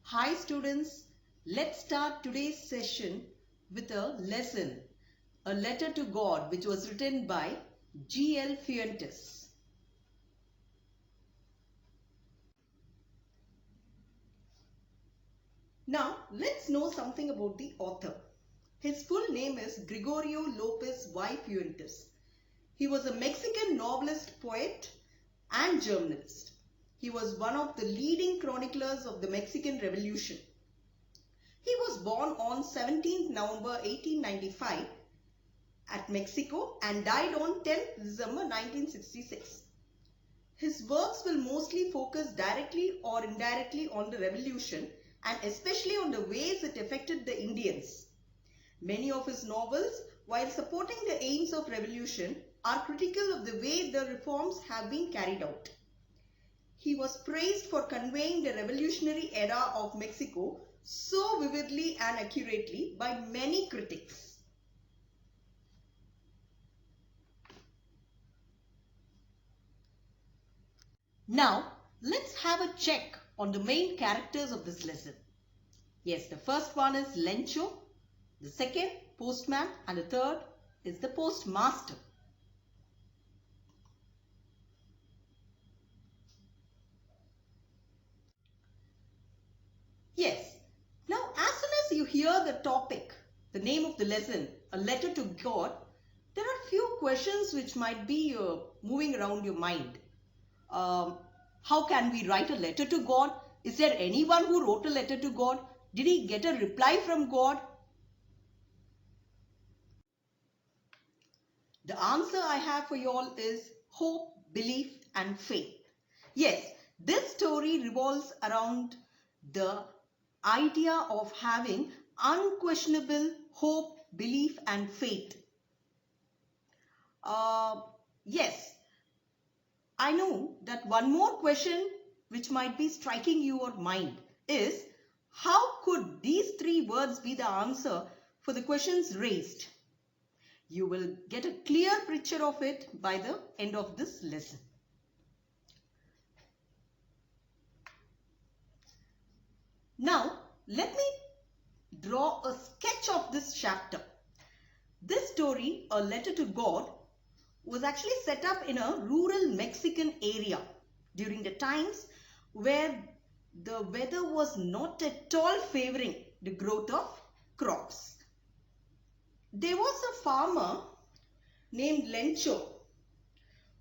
Hi students, let's start today's session with a lesson, a letter to God, which was written by G.L. Fuentes. Now let's know something about the author. His full name is Gregorio Lopez y Fuentes. He was a Mexican novelist, poet and journalist. He was one of the leading chroniclers of the Mexican Revolution. He was born on 17th November 1895 at Mexico and died on 10th December 1966. His works will mostly focus directly or indirectly on the revolution and especially on the ways it affected the Indians. Many of his novels, while supporting the aims of revolution, are critical of the way the reforms have been carried out. He was praised for conveying the revolutionary era of Mexico so vividly and accurately by many critics. Now, let's have a check on the main characters of this lesson. Yes, the first one is Lencho, the second, postman, and the third is the postmaster. Yes, now as soon as you hear the topic, the name of the lesson, a letter to God, there are few questions which might be moving around your mind. How can we write a letter to God? Is there anyone who wrote a letter to God? Did he get a reply from God? The answer I have for you all is hope, belief and faith. Yes, this story revolves around the idea of having unquestionable hope, belief and faith. Yes, I know that one more question which might be striking your mind is, how could these three words be the answer for the questions raised? You will get a clear picture of it by the end of this lesson. Now, let me draw a sketch of this chapter. This story, A Letter to God, was actually set up in a rural Mexican area during the times where the weather was not at all favoring the growth of crops. There was a farmer named Lencho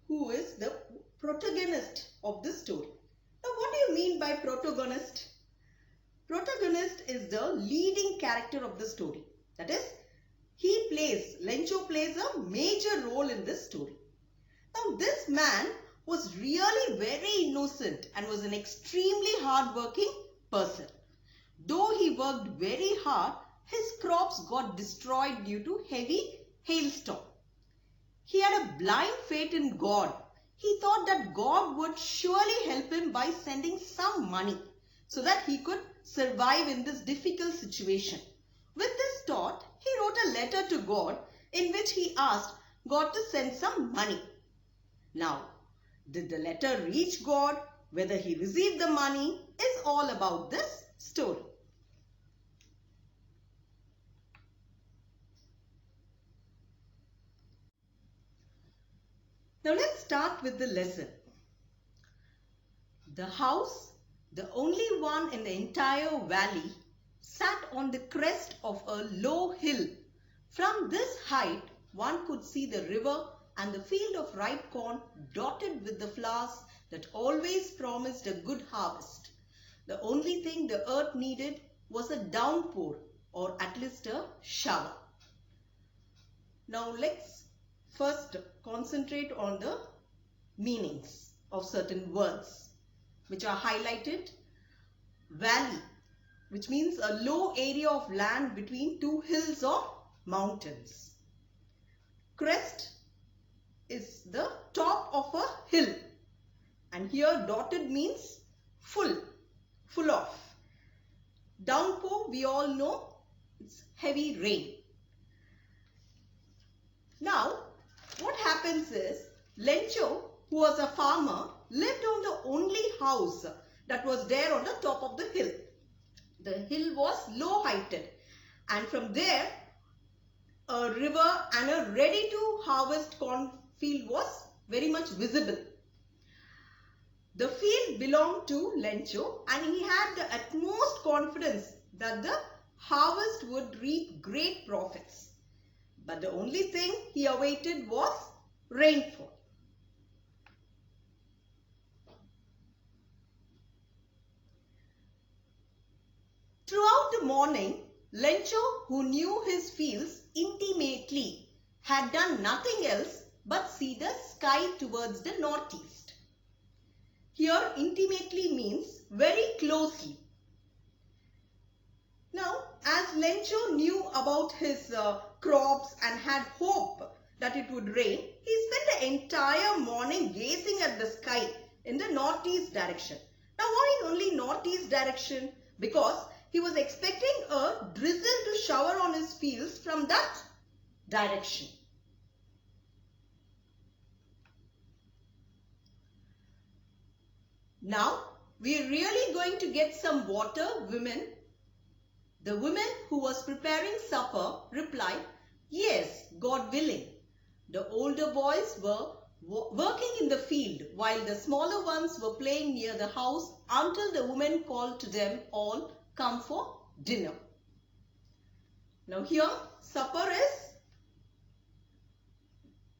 who is the protagonist of this story. Now, what do you mean by protagonist? Protagonist is the leading character of the story. That is, Lencho plays a major role in this story. Now, this man was really very innocent and was an extremely hard-working person. Though he worked very hard, his crops got destroyed due to heavy hailstorm. He had a blind faith in God. He thought that God would surely help him by sending some money so that he could survive in this difficult situation. With this thought, he wrote a letter to God in which he asked God to send some money. Now, did the letter reach God? Whether he received the money is all about this story. Now let's start with the lesson. The house, the only one in the entire valley, sat on the crest of a low hill. From this height, one could see the river and the field of ripe corn dotted with the flowers that always promised a good harvest. The only thing the earth needed was a downpour, or at least a shower. Now let's first concentrate on the meanings of certain words which are highlighted. Valley, which means a low area of land between two hills or mountains. Crest is the top of a hill, and here dotted means full of. Downpour, we all know, it's heavy rain. Now, what happens is, Lencho, who was a farmer, lived on the only house that was there on the top of the hill. The hill was low heighted, and from there a river and a ready to harvest cornfield was very much visible. The field belonged to Lencho, and he had the utmost confidence that the harvest would reap great profits. But the only thing he awaited was rainfall. Throughout the morning, Lencho, who knew his fields intimately, had done nothing else but see the sky towards the northeast. Here, intimately means very closely. Now, as Lencho knew about his crops and had hope that it would rain, he spent the entire morning gazing at the sky in the northeast direction. Now, why only northeast direction? Because he was expecting a drizzle to shower on his fields from that direction. Now, we are really going to get some water, women. The woman who was preparing supper replied, "Yes, God willing." The older boys were working in the field while the smaller ones were playing near the house until the woman called to them all, "Come for dinner." Now here, supper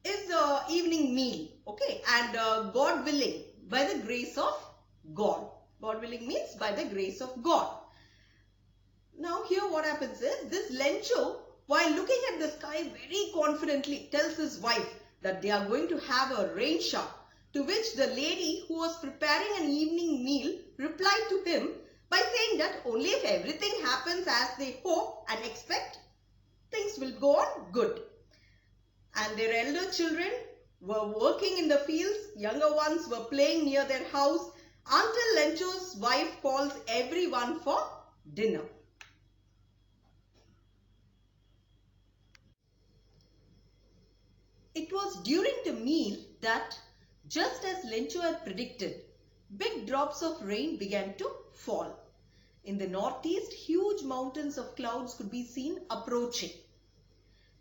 is the evening meal, okay, and God willing, by the grace of God. God willing means by the grace of God. Now here what happens is, this Lencho, while looking at the sky very confidently, tells his wife that they are going to have a rain shower, to which the lady who was preparing an evening meal replied to him by saying that only if everything happens as they hope and expect, things will go on good. And their elder children were working in the fields, younger ones were playing near their house until Lencho's wife calls everyone for dinner. It was during the meal that, just as Lencho had predicted, big drops of rain began to fall. In the northeast, huge mountains of clouds could be seen approaching.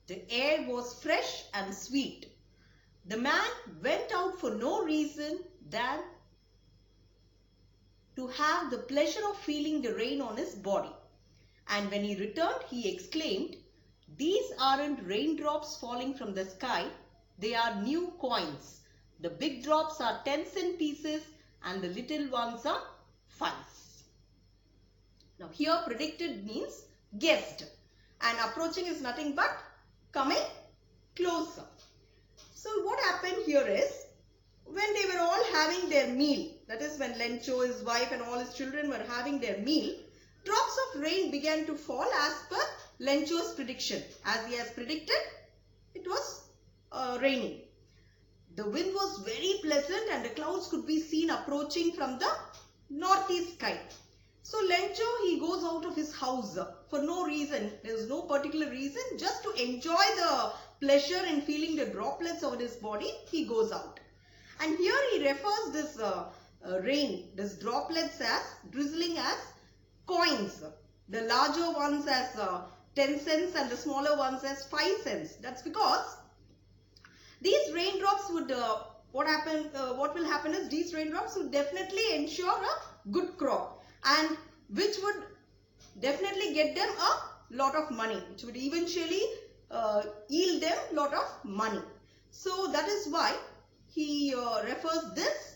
The air was fresh and sweet. The man went out for no reason than to have the pleasure of feeling the rain on his body. And when he returned, he exclaimed, "These aren't raindrops falling from the sky, they are new coins. The big drops are 10-cent pieces and the little ones are 5s." Now here predicted means guessed, and approaching is nothing but coming closer. So what happened here is, when they were all having their meal, that is when Lencho, his wife and all his children were having their meal, drops of rain began to fall as per Lencho's prediction. As he has predicted, it was raining. The wind was very pleasant and the clouds could be seen approaching from the northeast sky. So Lencho, he goes out of his house for no reason. There is no particular reason, just to enjoy the pleasure in feeling the droplets on his body, he goes out. And here he refers this rain, this droplets, as drizzling as coins. The larger ones as 10 cents and the smaller ones as 5 cents. That's because these raindrops would, what will happen is, these raindrops would definitely ensure a good crop, and which would definitely get them a lot of money, which would eventually yield them a lot of money. So that is why he refers this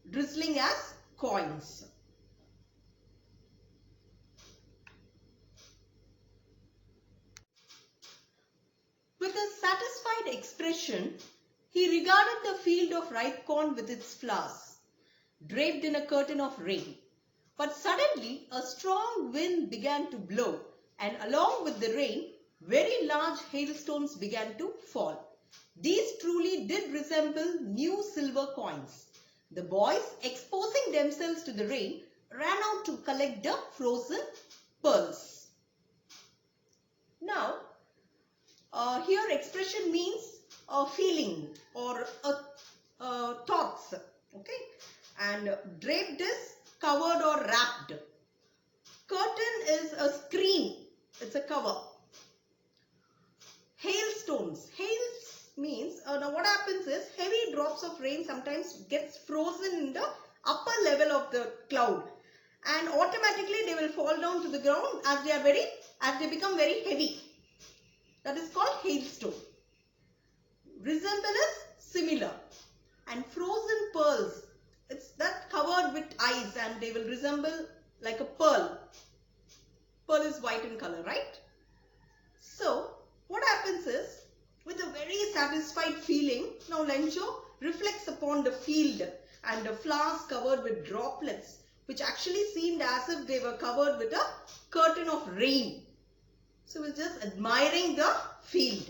drizzling as coins. With a satisfied expression, he regarded the field of ripe corn with its flowers, draped in a curtain of rain. But suddenly a strong wind began to blow, and along with the rain, very large hailstones began to fall. These truly did resemble new silver coins. The boys, exposing themselves to the rain, ran out to collect the frozen pearls. Now, here expression means a feeling or thoughts. Okay, and draped is covered or wrapped. Curtain is a screen, it's a cover. Hailstones. Hails means, now what happens is heavy drops of rain sometimes gets frozen in the upper level of the cloud, and automatically they will fall down to the ground as they become very heavy. That is called hailstone. Resemble is similar. And frozen pearls, it's that covered with ice and they will resemble like a pearl. Pearl is white in color, right? So what happens is, with a very satisfied feeling, now Lencho reflects upon the field and the flowers covered with droplets, which actually seemed as if they were covered with a curtain of rain. So he's just admiring the field.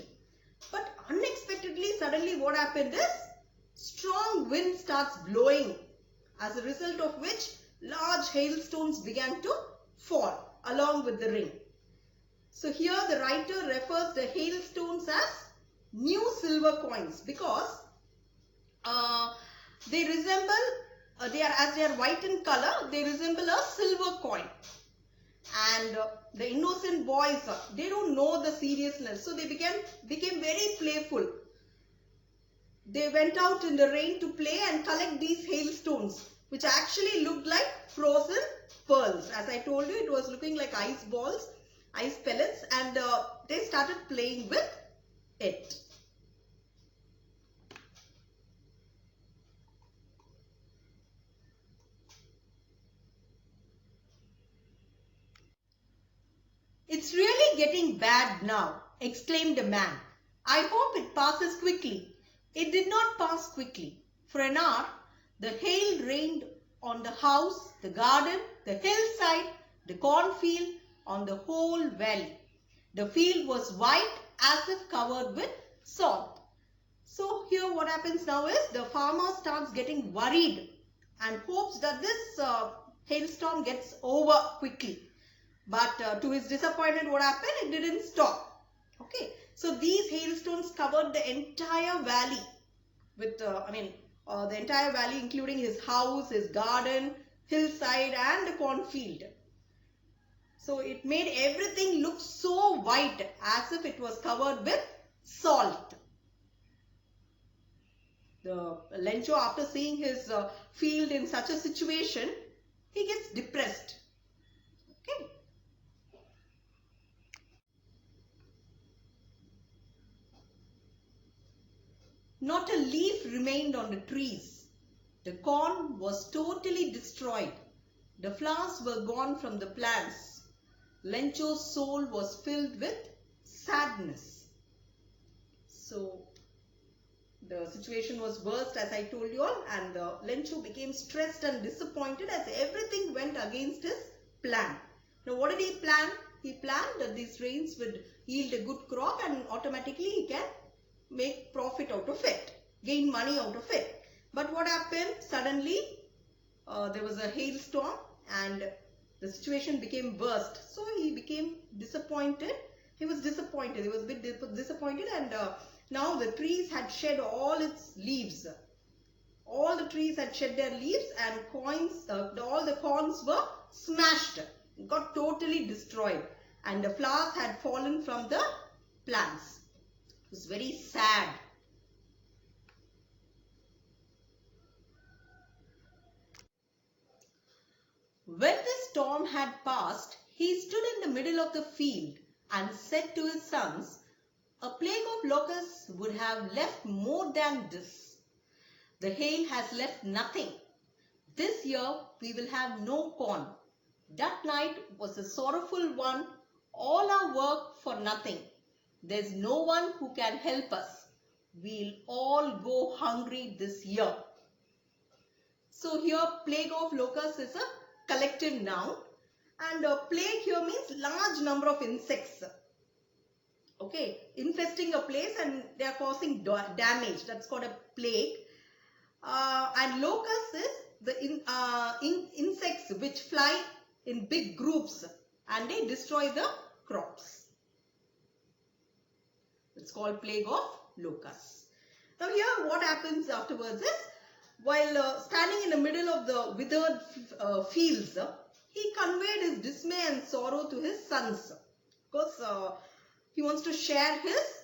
But unexpectedly, suddenly what happened is, strong wind starts blowing, as a result of which large hailstones began to fall along with the rain. So here the writer refers the hailstones as new silver coins, because they resemble, as they are white in color, they resemble a silver coin. And the innocent boys, they don't know the seriousness, so they became very playful. They went out in the rain to play and collect these hailstones, which actually looked like frozen pearls. As I told you, it was looking like ice balls, ice pellets, and they started playing with it. "It's really getting bad now," exclaimed the man. "I hope it passes quickly." It did not pass quickly. For an hour, the hail rained on the house, the garden, the hillside, the cornfield, on the whole valley. The field was white as if covered with salt. So here what happens now is, the farmer starts getting worried and hopes that this hailstorm gets over quickly. But to his disappointment, what happened? It didn't stop. Okay. So these hailstones covered the entire valley with, the entire valley, including his house, his garden, hillside, and the cornfield. So it made everything look so white as if it was covered with salt. The Lencho, after seeing his field in such a situation, he gets depressed. Okay. Not a leaf remained on the trees. The corn was totally destroyed. The flowers were gone from the plants. Lencho's soul was filled with sadness. So the situation was worst, as I told you all, and Lencho became stressed and disappointed as everything went against his plan. Now what did he plan? He planned that these rains would yield a good crop and automatically he can make profit out of it, gain money out of it. But what happened? Suddenly there was a hailstorm and the situation became worst. So he became disappointed. He was disappointed. He was a bit disappointed, and now the trees had shed all its leaves. All the trees had shed their leaves, and all the corns were smashed, got totally destroyed, and the flowers had fallen from the plants. It was very sad. When the storm had passed, he stood in the middle of the field and said to his sons, "A plague of locusts would have left more than this. The hail has left nothing. This year we will have no corn. That night was a sorrowful one, all our work for nothing. There's no one who can help us. We'll all go hungry this year." So here plague of locusts is a collective noun, and plague here means large number of insects. Okay, infesting a place and they are causing damage. That's called a plague. And locust is the insects which fly in big groups and they destroy the crops. It's called plague of locusts. Now here what happens afterwards is, while standing in the middle of the withered fields, he conveyed his dismay and sorrow to his sons, because he wants to share his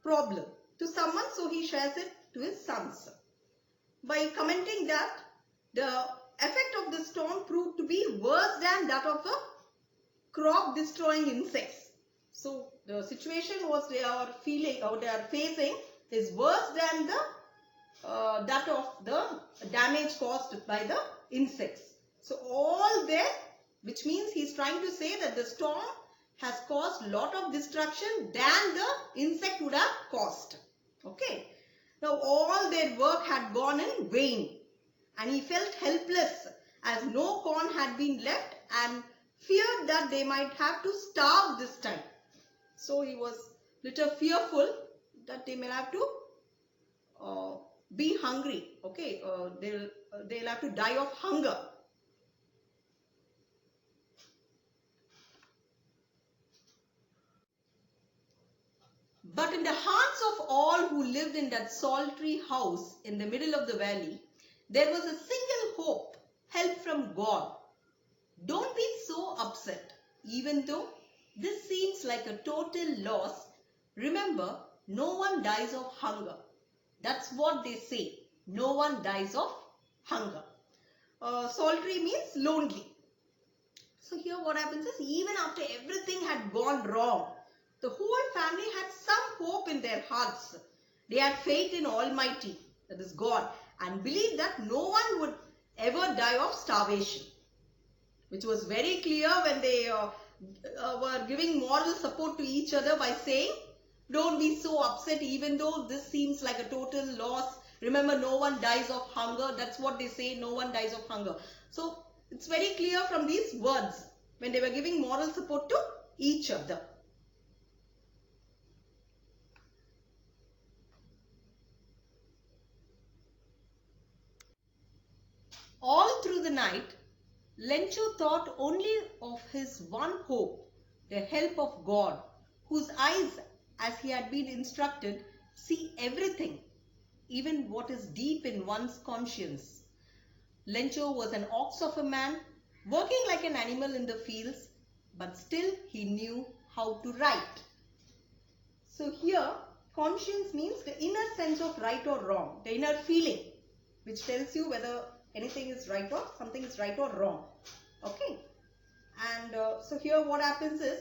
problem to someone, so he shares it to his sons by commenting that the effect of the storm proved to be worse than that of a crop destroying insects. So the situation was they are feeling or they are facing is worse than the that of the damage caused by the insects. So all there, which means he is trying to say that the storm has caused lot of destruction than the insect would have caused. Okay. Now all their work had gone in vain, and he felt helpless as no corn had been left and feared that they might have to starve this time. So he was little fearful that they may have to be hungry. Okay, they'll have to die of hunger. But in the hearts of all who lived in that solitary house in the middle of the valley, there was a single hope, help from God. Don't be so upset. Even though this seems like a total loss, remember, no one dies of hunger. That's what they say. No one dies of hunger. Solitary means lonely. So here what happens is, even after everything had gone wrong, the whole family had some hope in their hearts. They had faith in Almighty, that is God, and believed that no one would ever die of starvation, which was very clear when they were giving moral support to each other by saying, don't be so upset even though this seems like a total loss. Remember, no one dies of hunger. That's what they say, no one dies of hunger. So it's very clear from these words when they were giving moral support to each other. All through the night, Lencho thought only of his one hope, the help of God, whose eyes, as he had been instructed, see everything, even what is deep in one's conscience. Lencho was an ox of a man, working like an animal in the fields, but still he knew how to write. So here, conscience means the inner sense of right or wrong, the inner feeling, which tells you whether anything is right or something is right or wrong. Okay. And so here what happens is,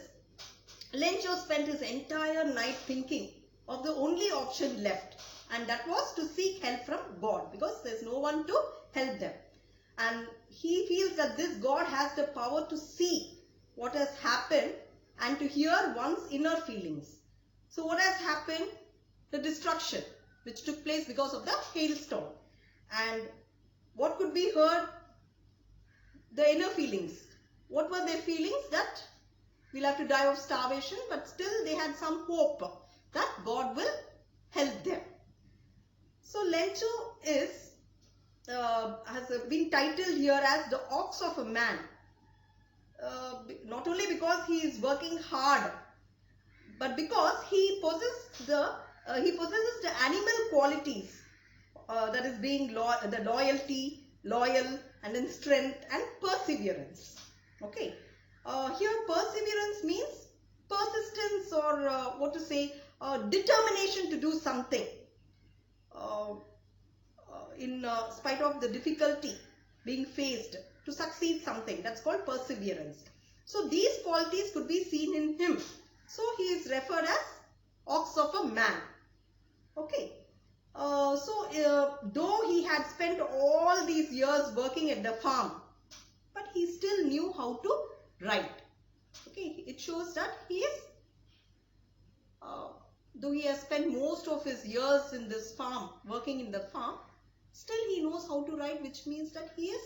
Lencho spent his entire night thinking of the only option left, and that was to seek help from God, because there's no one to help them. And he feels that this God has the power to see what has happened and to hear one's inner feelings. So what has happened? The destruction which took place because of the hailstorm. And what could be heard? The inner feelings. What were their feelings? That we'll have to die of starvation, but still they had some hope that God will help them. So Lencho has been titled here as the ox of a man. Not only because he is working hard, but because he possesses the animal qualities, that is being the loyal, and then strength and perseverance. Okay. Here perseverance means persistence, or determination to do something in spite of the difficulty being faced, to succeed something. That's called perseverance. So these qualities could be seen in him. So he is referred as ox of a man. Okay. Though he had spent all these years working at the farm, but he still knew how to write. Okay, it shows that he is, though he has spent most of his years in this farm, working in the farm, still he knows how to write, which means that he is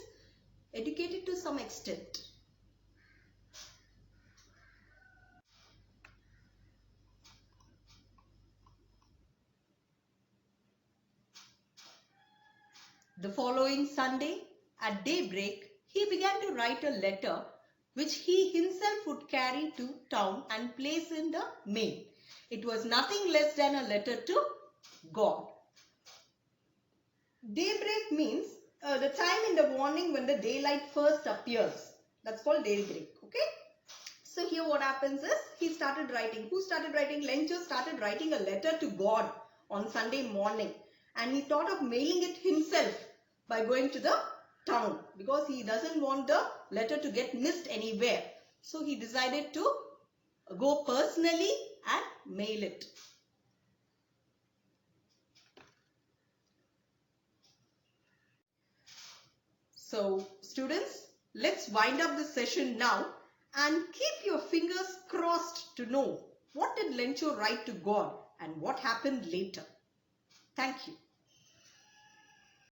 educated to some extent. The following Sunday, at daybreak, he began to write a letter which he himself would carry to town and place in the mail. It was nothing less than a letter to God. Daybreak means the time in the morning when the daylight first appears. That's called daybreak. Okay. So here what happens is he started writing. Who started writing? Lencho started writing a letter to God on Sunday morning. And he thought of mailing it himself by going to the town because he doesn't want the letter to get missed anywhere. So he decided to go personally and mail it. So students, let's wind up this session now and keep your fingers crossed to know what did Lencho write to God and what happened later. Thank you.